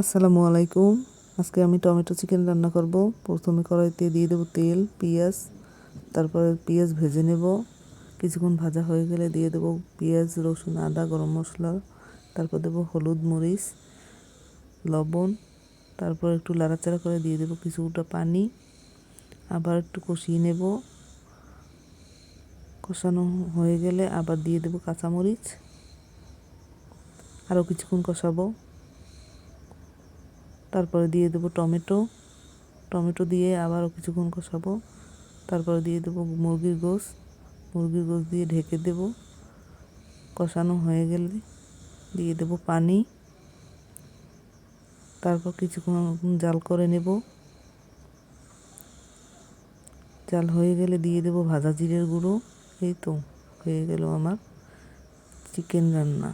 আসসালামু আলাইকুম। আজকে আমি টমেটো চিকেন রান্না করব। প্রথমে কড়াইতে দিয়ে দেবো তেল, পেঁয়াজ, তারপরে পেঁয়াজ ভেজে নেব। কিছুক্ষণ ভাজা হয়ে গেলে দিয়ে দেবো পেঁয়াজ, রসুন, আদা, গরম মশলা, তারপর দেবো হলুদ, মরিচ, লবণ, তারপর একটু নাড়াচাড়া করে দিয়ে দেবো কিছুটা পানি। আবার একটু কষিয়ে নেব। কষানো হয়ে গেলে আবার দিয়ে দেবো কাঁচামরিচ। আরও কিছুক্ষণ কষাবো। তারপরে দিয়ে দেবো টমেটো দিয়ে আবারও কিছুক্ষণ কষাবো। তারপরে দিয়ে দেবো মুরগির গোশ দিয়ে ঢেকে দেব। কষানো হয়ে গেলে দিয়ে দেবো পানি। তারপর কিছুক্ষণ জাল করে নেব। জাল হয়ে গেলে দিয়ে দেবো ভাজা জিরের গুঁড়ো। এই তো হয়ে গেল আমার চিকেন রান্না।